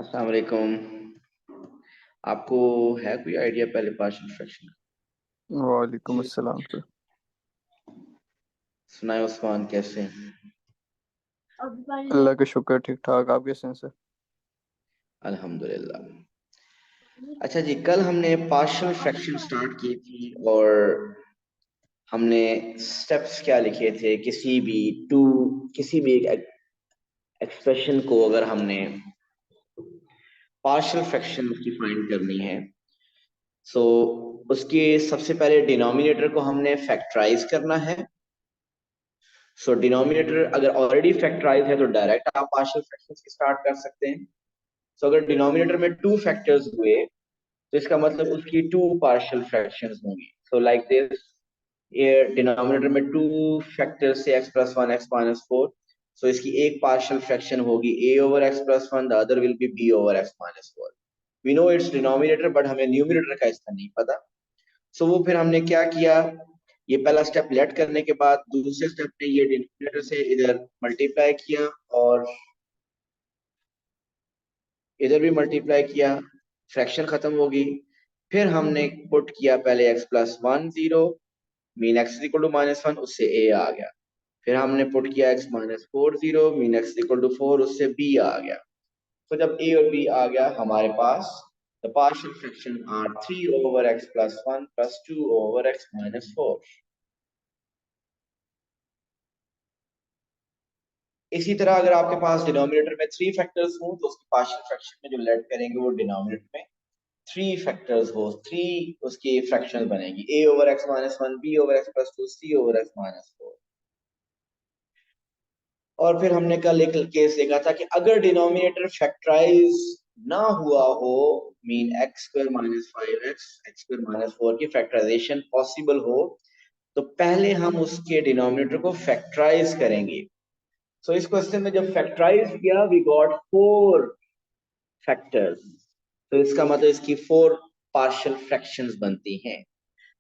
अस्सलाम वालेकुम। आपको है कोई आइडिया पहले पार्शियल फ्रैक्शन का? वालेकुम अस्सलाम सर। सुनाए उस्मान, कैसे हैं? अल्लाह का शुक्र, ठीक ठाक। आप कैसे हैं सर? अल्हम्दुलिल्लाह। अच्छा जी, कल हमने पार्शियल फ्रैक्शन स्टार्ट की थी और हमने स्टेप्स क्या लिखे थे। किसी भी एक एक्सप्रेशन को अगर हमने पार्शियल फ्रैक्शन की फाइंड करनी है, सो उसके सबसे पहले डिनोमिनेटर को हमने फैक्टराइज करना है। सो डिनोमिनेटर अगर ऑलरेडी फैक्टराइज है तो डायरेक्ट आप पार्शियल फ्रैक्शंस की स्टार्ट कर सकते हैं। सो अगर डिनोमिनेटर में टू फैक्टर्स हुए तो इसका मतलब उसकी टू पार्शियल फ्रैक्शंस होंगी। सो लाइक दिस, ये डिनोमिनेटर में टू फैक्टर्स से x plus one x minus four, so इसकी एक पार्शियल फ्रैक्शन होगी a over x plus one, the other will be b over x minus four. We know its denominator but हमें numerator का इसका नहीं पता। सो वो फिर हमने क्या किया, ये पहला स्टेप लेट करने के बाद दूसरे स्टेप ने ये डिनोमिनेटर से इधर मल्टीप्लाई किया और इधर भी मल्टीप्लाई किया, फ्रैक्शन खत्म होगी। फिर हमने पुट किया पहले x plus one zero, mean X equal to minus one, उससे a आ गया। फिर हमने पुट किया x minus four zero, mean X equal to four, उससे b आ गया। तो जब a और b आ गया हमारे पास, the partial fraction are three over x plus one plus two over x minus four. इसी तरह अगर आपके पास डिनोमिनेटर में थ्री फैक्टर्स हो तो उसकी पार्शियल फ्रैक्शन में जो लेट करेंगे वो डिनोमिनेटर में थ्री फैक्टर्स हो, थ्री उसकी फ्रैक्शन बनेगी, a over x minus one, b over x plus two, c over x minus four. और फिर हमने कल एक केस देखा था कि अगर डिनोमिनेटर फैक्टराइज ना हुआ हो, mean x square minus five x square minus four की फैक्टराइजेशन पॉसिबल हो, तो पहले हम उसके डिनोमिनेटर को फैक्टराइज करेंगे। सो इस क्वेश्चन में जब फैक्टराइज किया वी गॉट फोर फैक्टर्स, तो इसका मतलब इसकी फोर पार्शियल फ्रैक्शंस बनती हैं।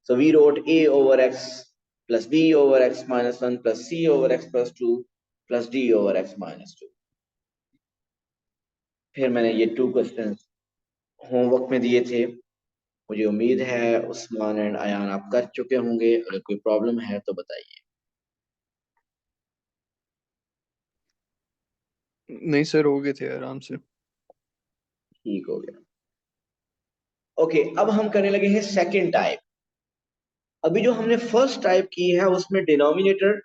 So we wrote a over x plus b over x minus one plus c over x plus two plus d over x minus two. फिर मैंने ये to question homework में दिए थे। मुझे उम्मीद है उस्मान एंड अयान आप कर चुके होंगे। अगर कोई प्रॉब्लम है तो बताइए। नहीं सर, हो गए थे आराम से। ठीक हो गया। ओके, अब हम करने लगे हैं सेकेंड टाइप। अभी जो हमने फर्स्ट टाइप की है उसमें डिनोमिनेटर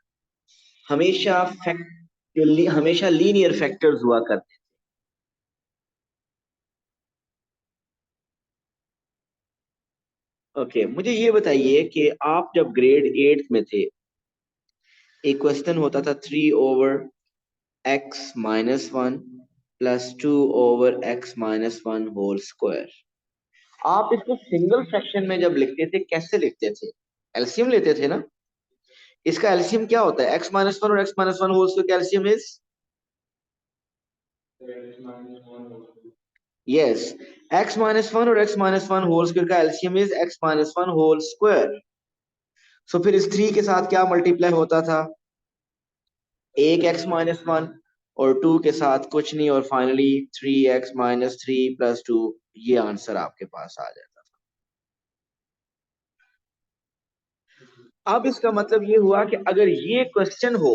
हमेशा हमेशा लीनियर फैक्टर्स हुआ करते। ओके, मुझे ये बताइए कि आप जब ग्रेड एट्थ में थे, एक क्वेश्चन होता था three over x minus one plus two over x minus one whole square. आप इसको सिंगल फ्रैक्शन में जब लिखते थे कैसे लिखते थे? एलसीएम लेते थे ना। इसका एलसीएम क्या होता है? एक्स माइनस वन और X minus one whole square का LCM is, yes, X minus one और X minus one whole square का LCM is X minus one whole square. So फिर इस थ्री के साथ क्या मल्टीप्लाई होता था? एक एक्स माइनस वन, और टू के साथ कुछ नहीं, और finally three x minus three plus two. ये आंसर आपके पास आ जाता था। अब इसका मतलब ये हुआ कि अगर ये क्वेश्चन हो,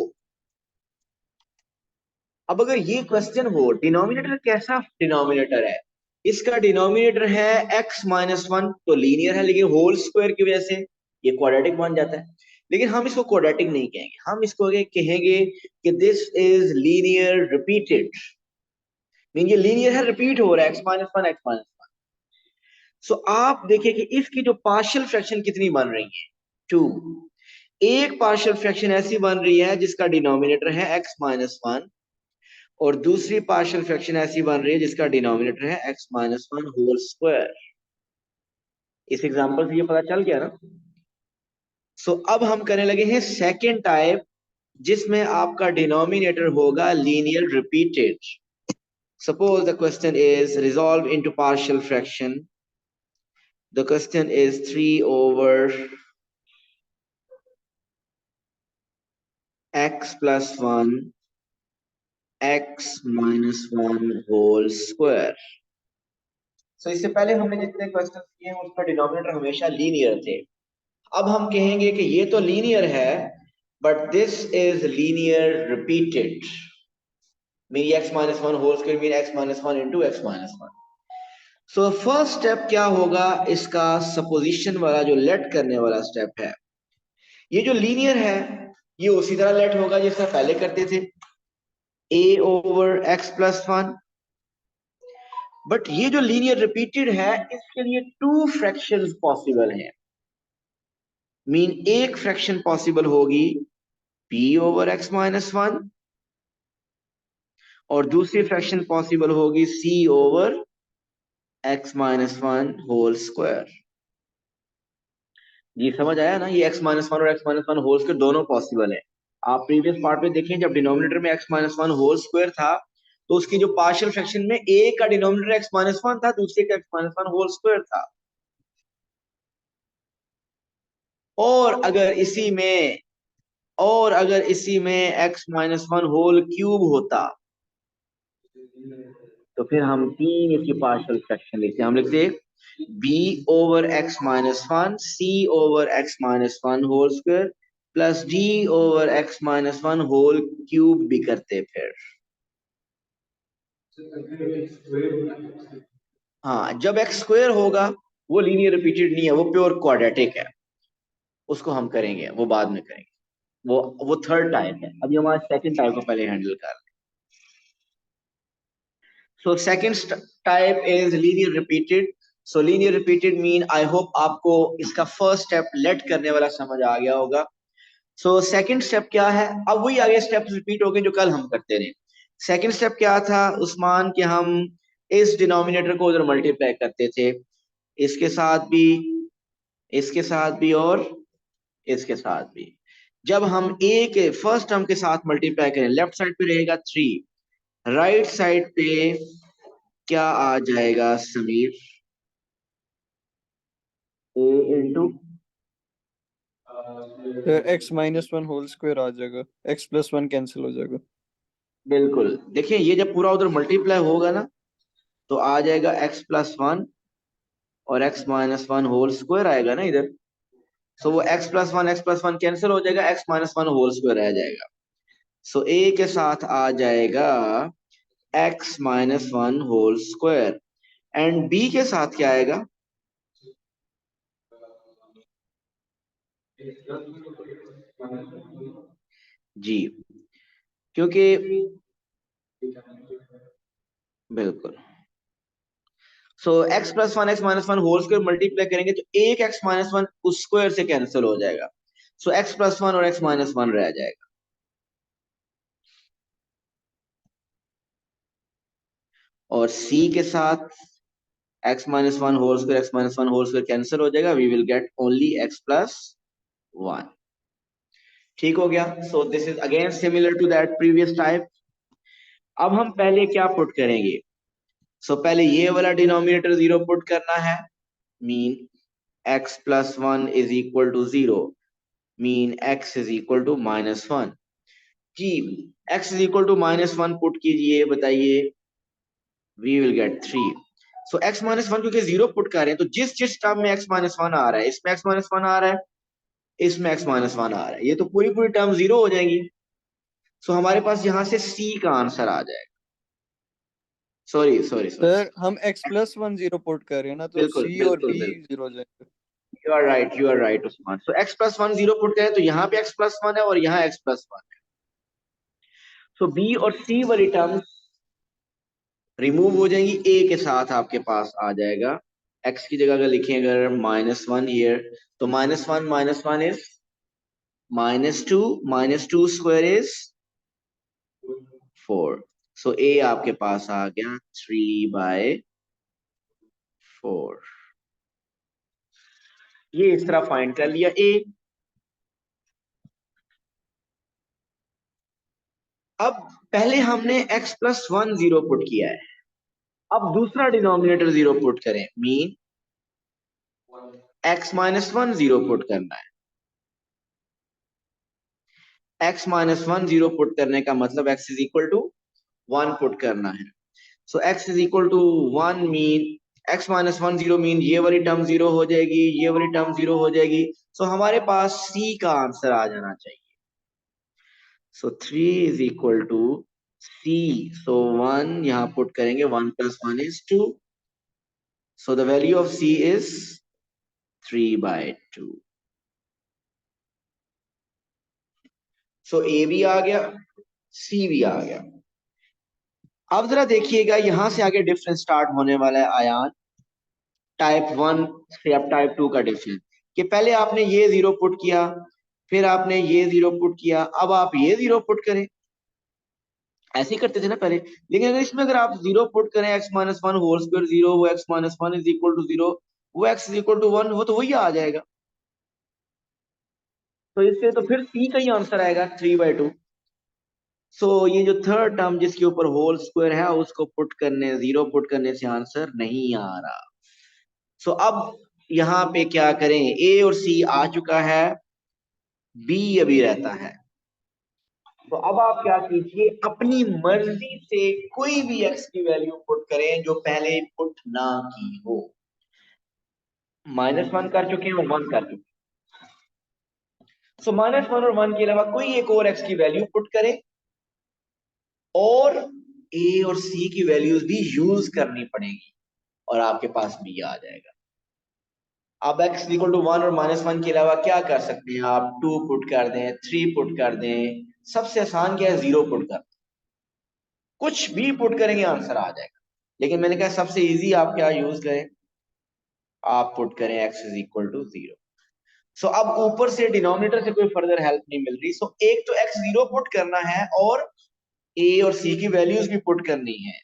अब अगर ये क्वेश्चन हो, डिनोमिनेटर कैसा डिनोमिनेटर है? इसका डिनोमिनेटर है x माइनस वन, तो लीनियर है, लेकिन होल स्क्वायर की वजह से ये क्वाड्रेटिक बन जाता है। लेकिन हम इसको क्वाड्रेटिक नहीं कहेंगे, हम इसको कहेंगे कि this is linear repeated. Mean ये लीनियर है, रिपीट हो रहा है, x minus one x minus one. So आप देखिए कि इसकी जो पार्शियल फ्रैक्शन कितनी बन रही है, टू। एक पार्शियल फ्रैक्शन ऐसी बन रही है जिसका डिनोमिनेटर है x माइनस वन, और दूसरी पार्शियल फ्रैक्शन ऐसी बन रही है जिसका डिनोमिनेटर है x minus one whole square. इस एग्जांपल से ये पता चल गया ना। सो अब हम करने लगे हैं सेकेंड टाइप, जिसमें आपका डिनोमिनेटर होगा linear repeated. Suppose the question is resolve into partial fraction. The question is three over x plus one x minus one whole square. So इससे पहले हमने जितने क्वेश्चन किए हैं उसका डिनोमिनेटर हमेशा लीनियर थे। अब हम कहेंगे कि ये तो लीनियर है but this is linear repeated, mean x minus one whole square mean x minus one into x minus one. So first step क्या होगा इसका, सपोजिशन वाला जो लेट करने वाला स्टेप है, ये जो लीनियर है ये उसी तरह लेट होगा जैसा पहले करते थे, a over x plus one. But ये जो लीनियर रिपीटेड है इसके लिए टू फ्रैक्शंस पॉसिबल हैं, मीन एक फ्रैक्शन पॉसिबल होगी p over x minus one और दूसरी फ्रैक्शन पॉसिबल होगी c over x minus one whole square. जी समझ आया ना, ये x माइनस वन और x minus one whole square दोनों पॉसिबल है। आप प्रीवियस पार्ट में देखें जब डिनोमिनेटर में x minus one whole square था तो उसकी जो पार्शियल फ्रैक्शन में a का डिनोमिनेटर x माइनस वन था, दूसरे का x minus one whole square था। और अगर इसी में x minus one whole cube होता तो फिर हम तीन इसकी पार्शियल फ्रैक्शन लिखते हैं। हम लिखते b over x minus one, c over x minus one whole square plus d over x minus one whole cube भी करते फिर। हाँ, जब x स्क्वायर होगा वो लीनियर रिपीटेड नहीं है, वो प्योर क्वाड्रेटिक है, उसको हम करेंगे, वो बाद में करेंगे। वो थर्ड टाइप है, अभी हमारा सेकंड टाइप को पहले हैंडल कर। So second type is linear repeated. So linear repeated mean I hope आपको इसका first step let करने वाला समझ आ गया होगा। So second step क्या है, अब वही आगे steps repeat हो गए जो कल हम करते रहे। Second step क्या था उस्मान, कि हम इस डिनोमिनेटर को उधर मल्टीप्लाई करते थे, इसके साथ भी, इसके साथ भी और इसके साथ भी। जब हम a के फर्स्ट टर्म के साथ मल्टीप्लाई करें, लेफ्ट साइड पे रहेगा 3, राइट साइड पे क्या आ जाएगा Sameer, a into, sir x minus one whole square आ जाएगा, x प्लस वन कैंसिल हो जाएगा। बिल्कुल देखिए ये जब पूरा उधर मल्टीप्लाई होगा ना तो आ जाएगा x प्लस वन और x minus one whole square आएगा ना इधर। सो वो x प्लस वन कैंसिल हो जाएगा, x minus one whole square रह जाएगा। सो a के साथ आ जाएगा x minus one whole square and b के साथ क्या आएगा, जी क्योंकि बिल्कुल। So x plus one x minus one whole square multiply करेंगे तो एक x माइनस वन उस स्क्वायर से कैंसिल हो जाएगा, सो x प्लस वन और x माइनस वन रह जाएगा। और c के साथ x minus one whole square x minus one whole square cancel हो जाएगा, we will get only x plus one. ठीक हो गया। So this is again similar to that previous type. अब हम पहले क्या पुट करेंगे, पहले ये वाला डिनोमिनेटर जीरो पुट करना है, mean x plus one is equal to zero, mean x is equal to minus one. जी x is equal to minus one put कीजिए, बताइए, we will get three. So x minus one क्योंकि zero put कर रहे हैं तो जिस जिस टर्म में x माइनस वन आ रहा है इसमें x माइनस वन आ रहा है, इसमें x माइनस वन आ रहा है, ये तो पूरी पूरी टर्म जीरो हो जाएंगी। सो हमारे पास यहां से c का आंसर आ जाएगा। सॉरी सॉरी सॉरी, सर हम x plus one zero put कर रहे हैं ना, तो बिल्कुल c और बिल्कुल b बिल्कुल, जीरो हो जाएंगे। You are right Usman. So x plus one zero put करें तो यहाँ पे x प्लस वन है और यहाँ x प्लस वन है। सो b और c वाली टर्म रिमूव हो जाएंगी, a के साथ आपके पास आ जाएगा, x की जगह अगर लिखें अगर माइनस वन हियर, तो minus one is minus two square is four. So a आपके पास आ गया 3/4। ये इस तरह फाइंड कर लिया a। अब पहले हमने x plus one zero put किया है, अब दूसरा डिनोमिनेटर जीरो पुट करें, mean x minus one zero put करना है। x minus one zero put करने का मतलब x is equal to 1 put करना है। So x is equal to 1 mean x minus 1 0 mean ये वाली टर्म 0 हो जाएगी, ये वाली टर्म 0 हो जाएगी। सो हमारे पास c का आंसर आ जाना चाहिए। सो 3 इज इक्वल टू c। सो 1 यहां पुट करेंगे, 1 plus 1 is 2। So the value of c is 3/2। So a भी आ गया, c भी आ गया। अब जरा देखिएगा, यहां से आगे डिफरेंस स्टार्ट होने वाला है आयान, टाइप 1 से अब टाइप 2 का डिफरेंस। कि पहले आपने ये 0 पुट किया, फिर आपने ये 0 पुट किया, अब आप ये 0 पुट करें। ऐसे ही करते थे ना पहले। लेकिन अगर इसमें अगर आप 0 पुट करें, x minus one whole square 0, वो x minus one is equal to 0, वो x इज इक्वल टू 1, वो तो वही आ जाएगा। तो इससे तो फिर c का ही आंसर आएगा 3/2। सो ये जो थर्ड टर्म जिसके ऊपर होल स्क्वायर है, उसको पुट करने, 0 पुट करने से आंसर नहीं आ रहा। सो अब यहाँ पे क्या करें, a और c आ चुका है, b अभी रहता है। तो अब आप क्या कीजिए, अपनी मर्जी से कोई भी x की वैल्यू पुट करें जो पहले पुट ना की हो। -1 कर चुके हैं और 1 कर चुके हैं। सो -1 और 1 के अलावा कोई एक और x की वैल्यू पुट करें, और a और c की वैल्यूज भी यूज करनी पड़ेगी, और आपके पास b आ जाएगा। अब x इक्वल टू 1 और -1 के अलावा क्या कर सकते हैं आप, 2 पुट कर दें, 3 पुट कर दें, सबसे आसान क्या है, 0 पुट कर दें। कुछ भी पुट करेंगे आंसर आ जाएगा। लेकिन मैंने कहा सबसे इजी आप क्या यूज करें, आप पुट करें x इज इक्वल टू 0। सो अब ऊपर से डिनोमिनेटर से कोई फर्दर हेल्प नहीं मिल रही। सो एक तो x 0 पुट करना है, और a और c की वैल्यूज भी पुट करनी है।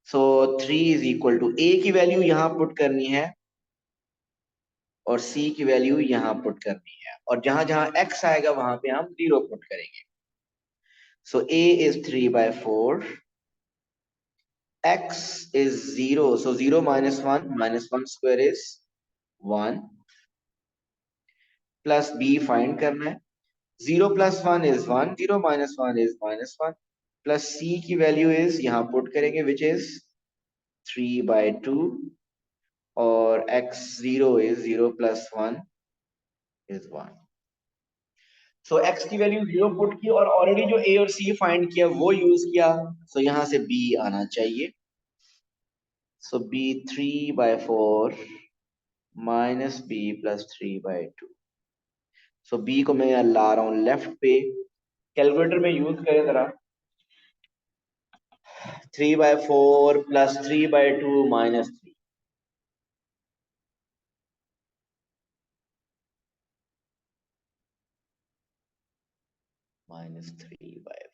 सो 3 इज इक्वल टू a की वैल्यू यहां पुट करनी है, और c की वैल्यू यहां पुट करनी है, और जहां जहां x आएगा वहां पे हम 0 पुट करेंगे। सो a is 3/4, x is 0, so 0 minus 1 square is 1, plus b find करना है। 0 plus 1 is 1, 0 minus 1 is -1, plus c की वैल्यू इज यहां पुट करेंगे, विच इज 3/2, और x0 is 0 plus 1 is 1। So x की वैल्यू 0 पुट की, और ऑलरेडी जो a और c फाइंड किया वो यूज किया। सो यहां से b आना चाहिए। सो b 3/4 माइनस b प्लस 3/2। सो b को मैं ला रहा हूं लेफ्ट पे, कैलकुलेटर में यूज करें जरा। 3/4 प्लस 3/2 -3, -3/4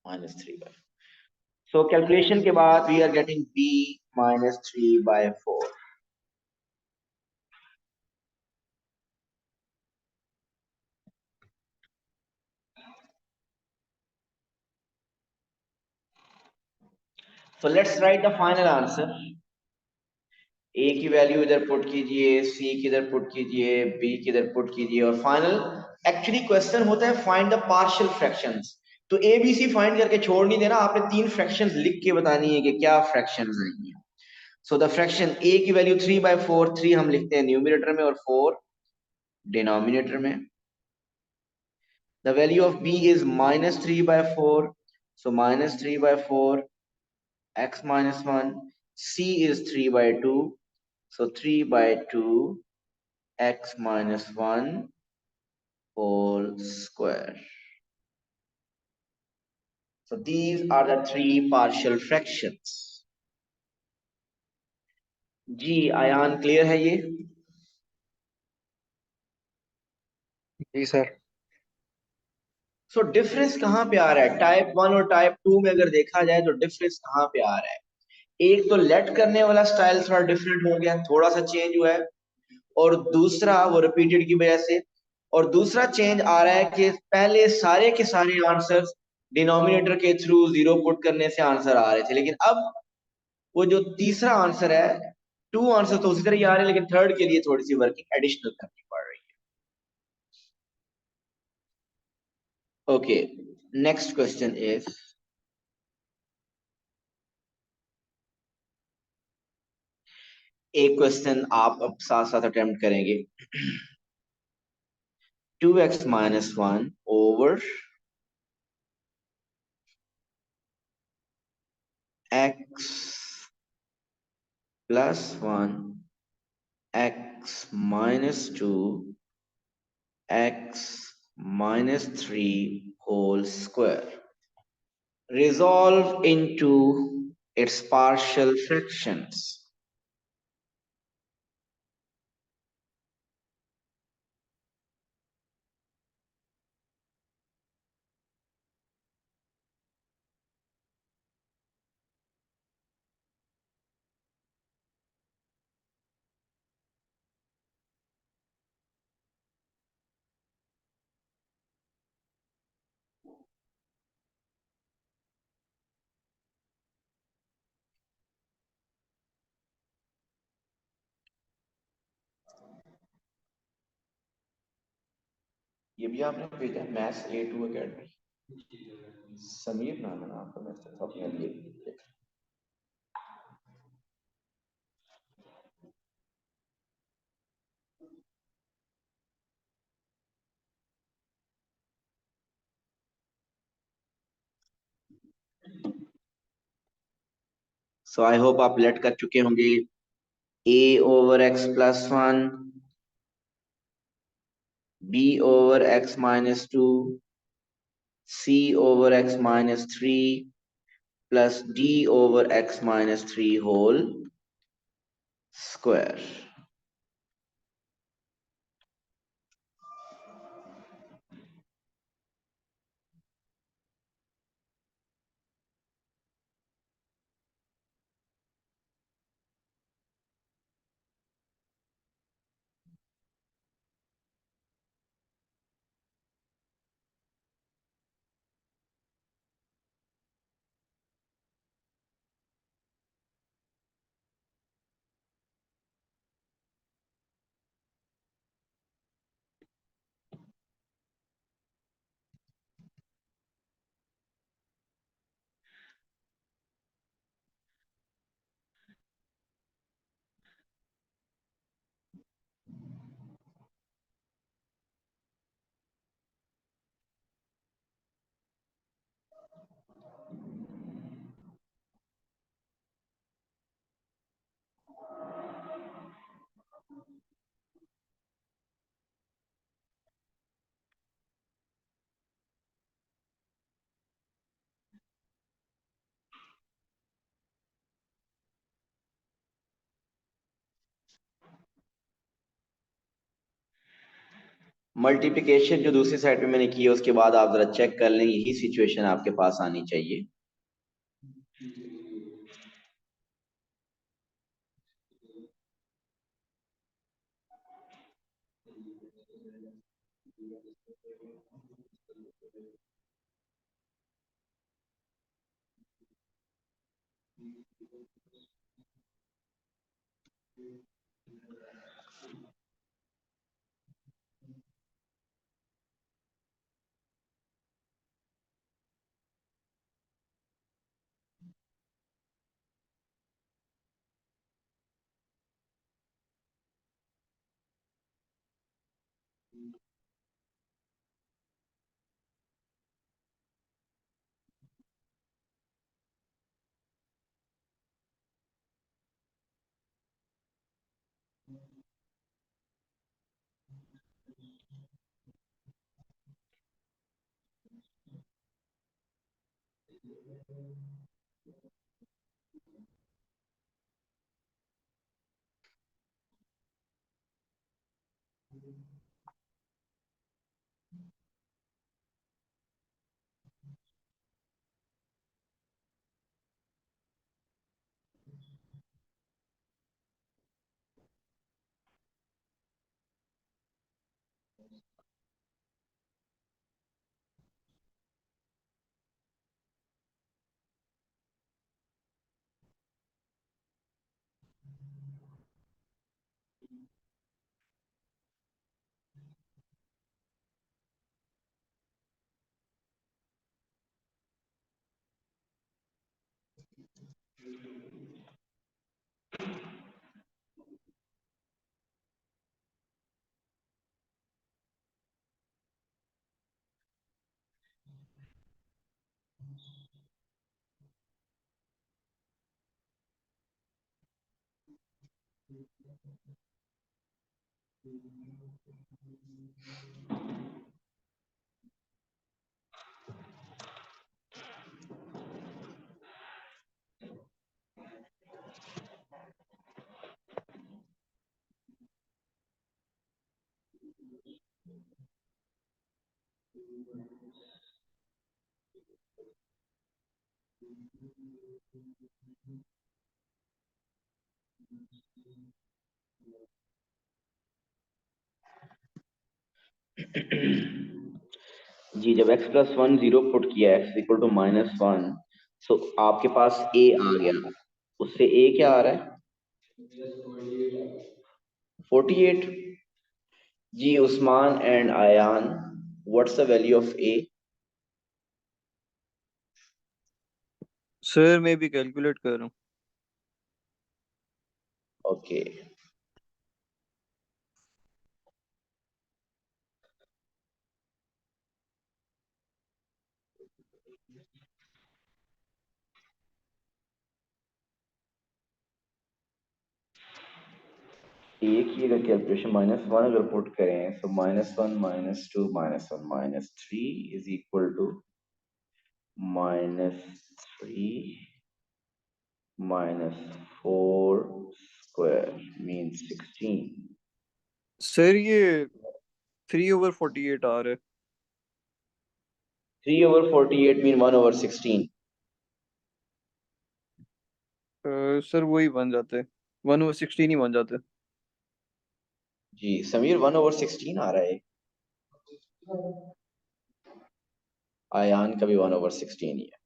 -3/4। सो कैलकुलेशन के बाद we are getting b -3/4। So let's write the final answer. a की वैल्यू इधर पुट कीजिए, c की इधर पुट कीजिए, b की इधर पुट कीजिए, और फाइनल एक्चुअली क्वेश्चन होता है फाइंड द पार्शियल फ्रैक्शंस। तो a b c फाइंड करके छोड़ नहीं देना, आपने 3 फ्रैक्शंस लिख के बतानी है कि क्या फ्रैक्शंस आएंगी। सो द फ्रैक्शन a की वैल्यू 3/4, 3 हम लिखते हैं न्यूमरेटर में और 4 डिनोमिनेटर में। The value of b is -3/4, so -3/4, x minus 1, c is 3/2, so 3/2 x minus 1 whole square. So these are the 3 partial fractions. जी आयान, क्लियर है ये? जी सर। सो डिफरेंस कहाँ पे आ रहा है, टाइप 1 और टाइप 2 में अगर देखा जाए तो डिफरेंस कहाँ पे आ रहा है। एक तो लेट करने वाला स्टाइल थोड़ा डिफरेंट हो गया, थोड़ा सा चेंज हुआ है, और दूसरा वो रिपीटेड की वजह से। और दूसरा चेंज आ रहा है कि पहले सारे के सारे आंसर्स डिनोमिनेटर के थ्रू 0 पुट करने से आंसर आ रहे थे, लेकिन अब वो जो तीसरा आंसर है, 2 आंसर तो उसी तरह ही आ रहे हैं, लेकिन थर्ड के लिए थोड़ी सी वर्किंग एडिशनल करनी पड़ रही है। Okay, next question is, एक क्वेश्चन आप अब साथ साथ अटेम्प्ट करेंगे। 2x minus 1 over x plus 1 x minus 2 x minus 3 whole square. Resolve into its partial fractions. ये भी आपने भेजा मैथ्स A2 अकेडमी, समीर नाम है ना आपका, मैथ्स अपने लिए। सो आई होप आप लेट कर चुके होंगे। a over x plus 1, b over x minus 2, c over x minus 3 plus d over x minus 3 whole square. Multiplication जो दूसरी साइड पे मैंने की है उसके बाद आप जरा चेक कर लें, यही सिचुएशन आपके पास आनी चाहिए। जी, जब x plus one zero put किया x equal to minus one, so आपके पास a आ गया, उससे a क्या आ रहा है? 48. जी Usman and Ayaan, what's the value of a? Sir मैं भी कैलकुलेट कर रहा हूँ। ओके, a की अगर कैलकुलेशन माइनस वन अगर पुट करें, so minus one minus two minus one minus three is equal to -3 -4 square means 16. Sir ये 3/48 आ रहा है। 3/48 mean 1/16. सर वही बन जाते हैं, 1/16 ही बन जाते हैं। जी समीर 1/16 आ रहा है। आयान का भी 1/16 ही है।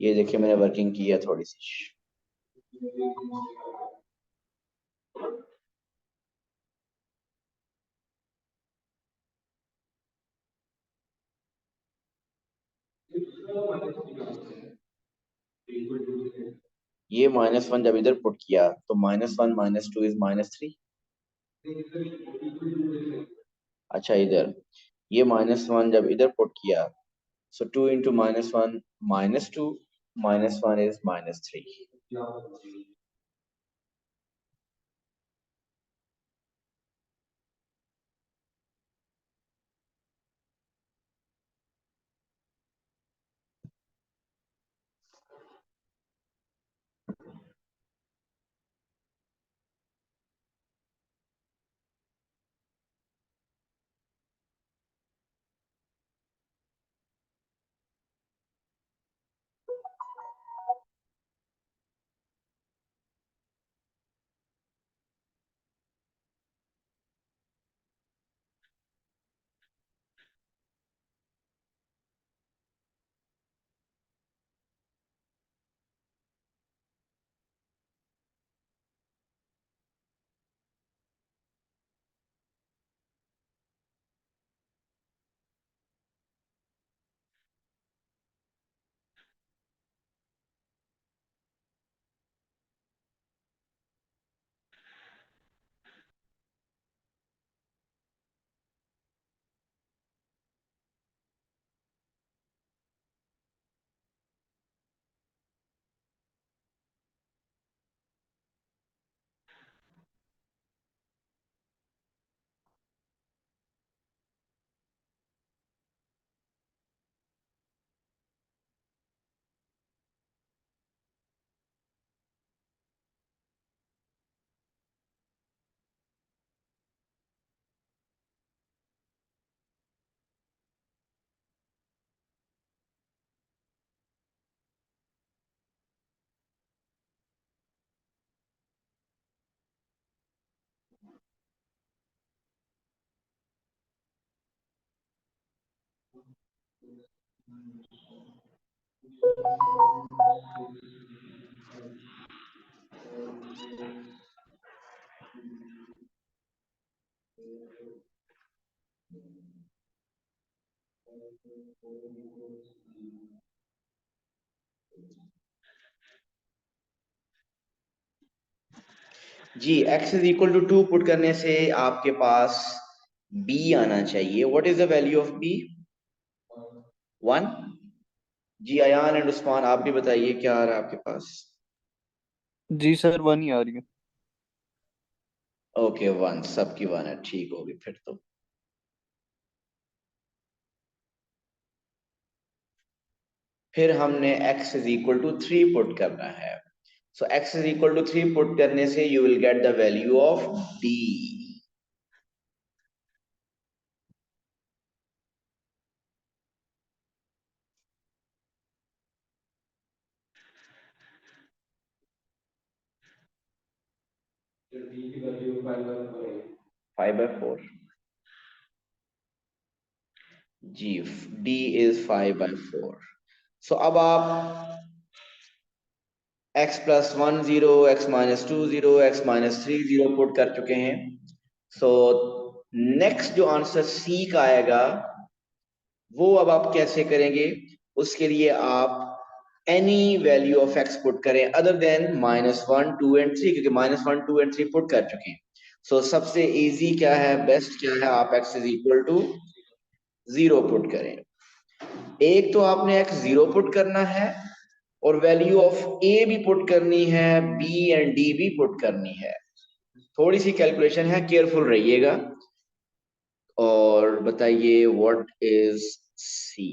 ये देखिए मैंने वर्किंग की है थोड़ी सी। ये माइनस वन जब इधर पुट किया तो minus one minus two is -3। अच्छा इधर ये माइनस वन जब इधर पुट किया, सो 2 into -1 -2 -1 is -3. जी, x is equal to 2 put करने से आपके पास b आना चाहिए। What is the value of b? 1। जी अयान एंड उस्मान, आप भी बताइए क्या आ रहा है आपके पास? जी सर, 1 ही आ रही है। ओके, 1, सबकी 1 है, ठीक होगी फिर तो। फिर हमने x is equal to 3 put करना है। So x is equal to 3 put करने से you will get the value of d। Five by four. जी, d इज 5/4। सो अब आप x plus 1 0, x minus 2 0, x minus 3 0 put कर चुके हैं। सो नेक्स्ट जो आंसर c का आएगा वो अब आप कैसे करेंगे? उसके लिए आप any value of x put करें अदर देन -1 2 एंड 3, क्योंकि -1 2 एंड 3 पुट कर चुके हैं। सो सबसे इजी क्या है, बेस्ट क्या है, आप x is equal to 0 put करें। एक तो आपने x 0 पुट करना है और वैल्यू ऑफ a भी पुट करनी है, b एंड d भी पुट करनी है। थोड़ी सी कैलकुलेशन है, केयरफुल रहिएगा। और बताइए व्हाट इज c?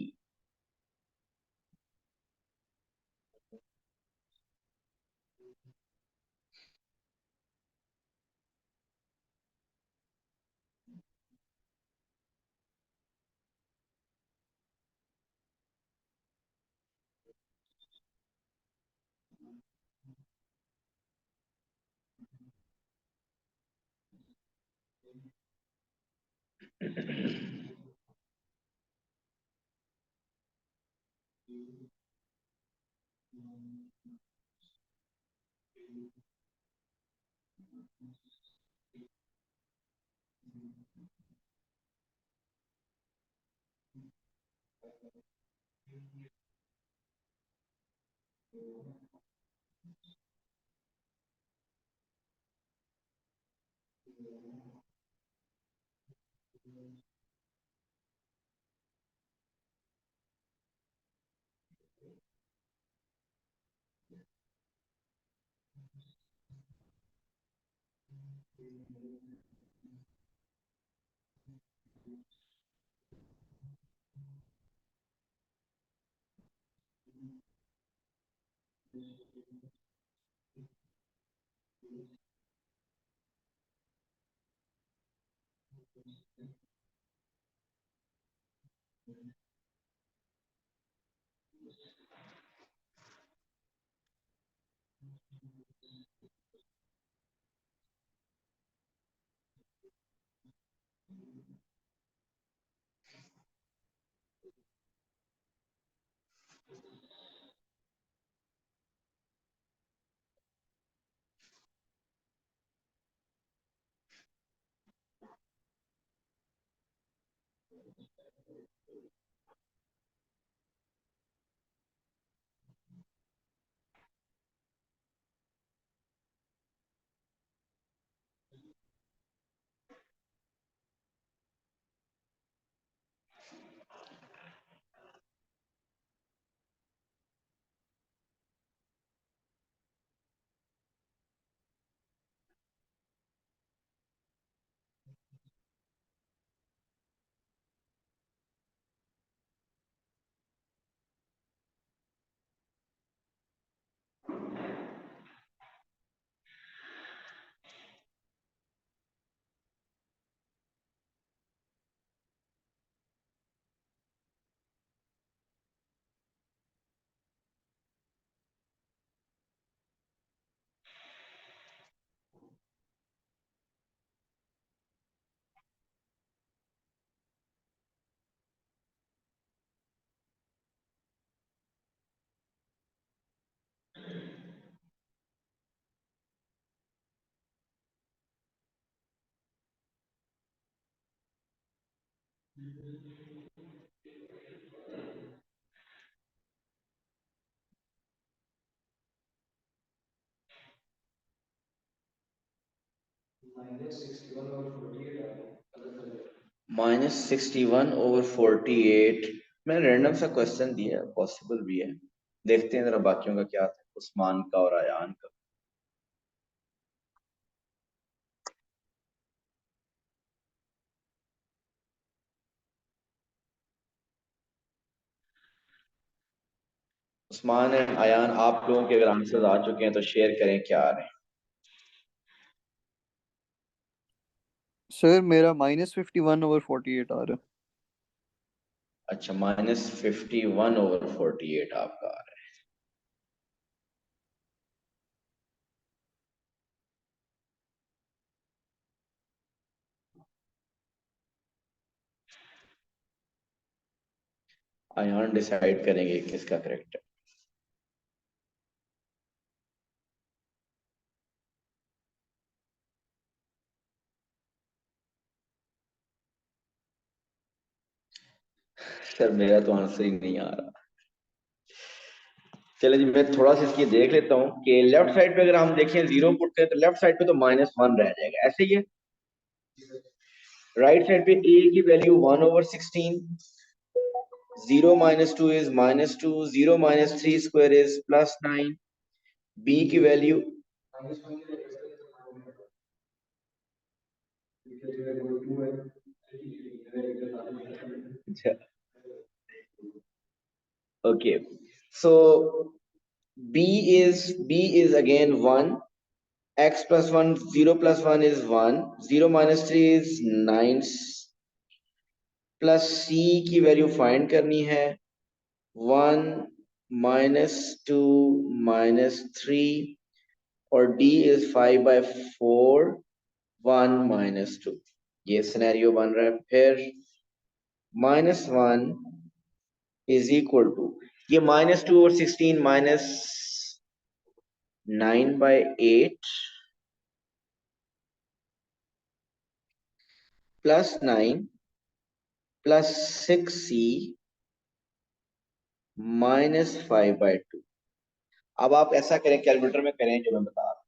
-61/48। मैंने रैंडम सा क्वेश्चन दिया, पॉसिबल भी है। देखते हैं जरा बाकियों का क्या था, उस्मान का और अयान का। उस्मान एंड अयान, आप लोगों के अगर आंसर आ चुके हैं तो शेयर करें क्या आ रहे हैं। सर मेरा -51/48 आ रहा है। अच्छा, -51/48 आपका आ रहा है। अयान डिसाइड करेंगे किसका करेक्ट है। सर मेरा तो आंसर ही नहीं आ रहा। चलो जी, मैं थोड़ा सा इसकी देख लेता हूँ कि लेफ्ट साइड पे अगर हम देखें 0 पुट करें तो लेफ्ट साइड पे तो -1 रह जाएगा, ऐसे ही है। राइट साइड पे a की value 1/16, 0 - 2 is -2, 0 - 3 square is +9, b की वैल्यू अच्छा, okay, so b is again 1, x plus 1, 0 plus 1 is 1, 0 - 3 is 9, plus c की वैल्यू फाइंड करनी है, 1 -2 -3, और d is 5/4, 1 -2। ये सिनेरियो बन रहा है। फिर -1 इज इक्वल टू, ये -2 और 16 -9/8 +9 +6c -5/2। अब आप ऐसा करें, कैलकुलेटर में करें जो मैं बता रहा हूं।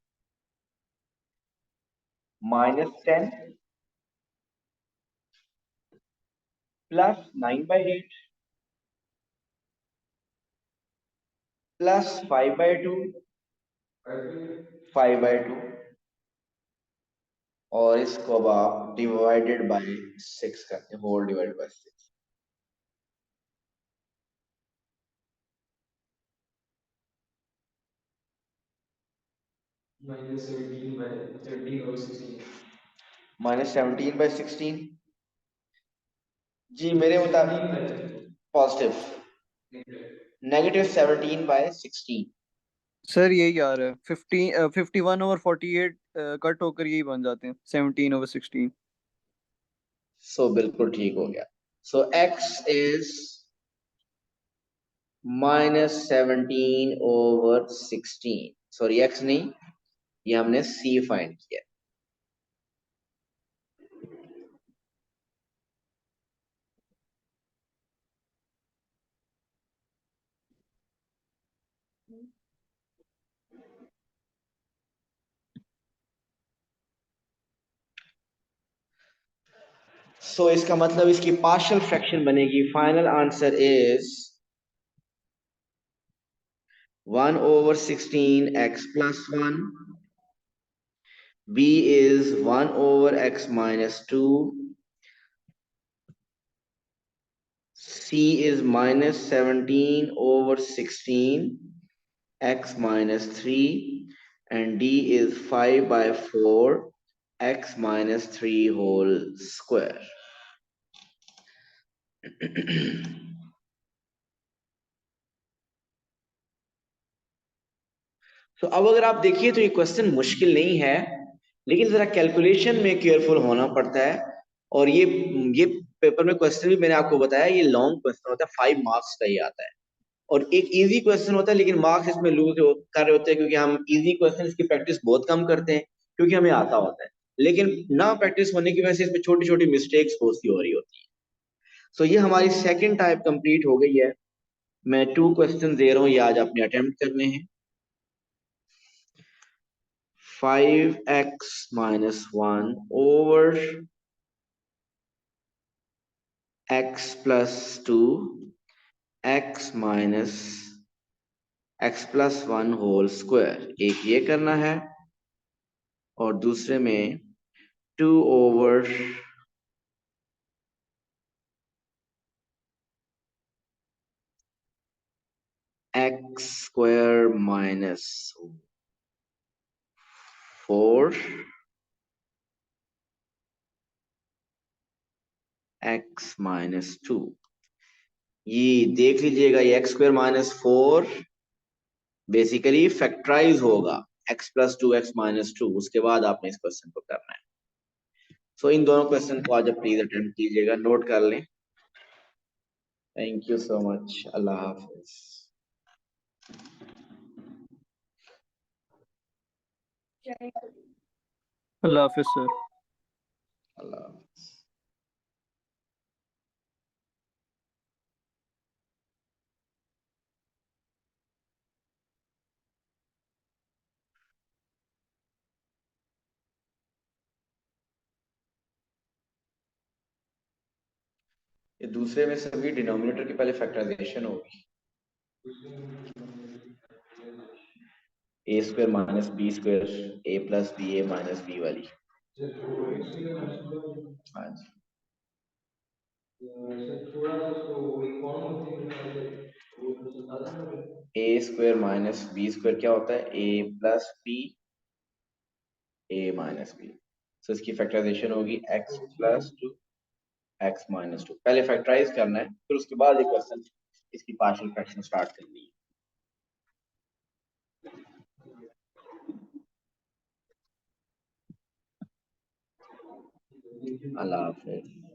-10 +9/8 +5/2, 5/2, और इसको अब आप डिवाइडेड बाय 6 करते हैं, होल डिवाइडेड बाय 6। -17/16 जी, मेरे मुताबिक पॉजिटिव, -17/16। सर यही आ रहा है, 51/48 कट होकर यही बन जाते हैं 17/16। सो बिल्कुल ठीक हो गया। सो x इज -17/16, सॉरी x नहीं, ये हमने c फाइंड किया। सो इसका मतलब इसकी पार्शियल फ्रैक्शन बनेगी। Final answer is 1/16 x plus 1, b is 1/x minus 2, c is -17/16 x minus 3, and d is 5/4 x minus 3 whole square। तो अब अगर आप देखिए तो ये क्वेश्चन मुश्किल नहीं है, लेकिन जरा कैलकुलेशन में केयरफुल होना पड़ता है। और ये पेपर में क्वेश्चन भी मैंने आपको बताया, ये लॉन्ग क्वेश्चन होता है, 5 मार्क्स का ही आता है। और एक इजी क्वेश्चन होता है, लेकिन मार्क्स इसमें लूज कर रहे होते हैं क्योंकि हम इजी क्वेश्चन की प्रैक्टिस बहुत कम करते हैं, क्योंकि हमें आता होता है। लेकिन ना प्रैक्टिस होने की वजह से इसमें छोटी छोटी मिस्टेक्स बहुत हो रही होती है। सो ये हमारी सेकंड टाइप कंप्लीट हो गई है। मैं 2 क्वेश्चन दे रहा हूँ, ये आज आपने अटेम्प्ट करने हैं। 5x minus 1 over x plus 2 x minus x plus 1 whole square, एक ये करना है और दूसरे में 2 over x square minus 4 x minus 2। ये देख लीजिएगा, ये x square minus 4 basically factorise होगा x प्लस 2 x माइनस 2, उसके बाद आपने इस क्वेश्चन को करना है। सो इन दोनों क्वेश्चन को आज आप प्लीज अटेम्प्ट कीजिएगा, नोट कर लें। थैंक यू सो मच, अल्लाह हाफिज। अल्लाह हाफिज सर। अल्लाह हाफिज। ये दूसरे में सभी डिनोमिनेटर की पहले फैक्टराइजेशन होगी, A square minus B square A plus B A minus B वाली। हाँ जी, A square minus B square क्या होता है, A plus B A minus B. So इसकी फैक्टराइजेशन होगी एक्स प्लस 2 एक्स माइनस 2। पहले फैक्टराइज करना है, फिर उसके बाद ये क्वेश्चन इसकी पार्शियल फ्रैक्शन स्टार्ट करनी है। अल्लाह हाफिज।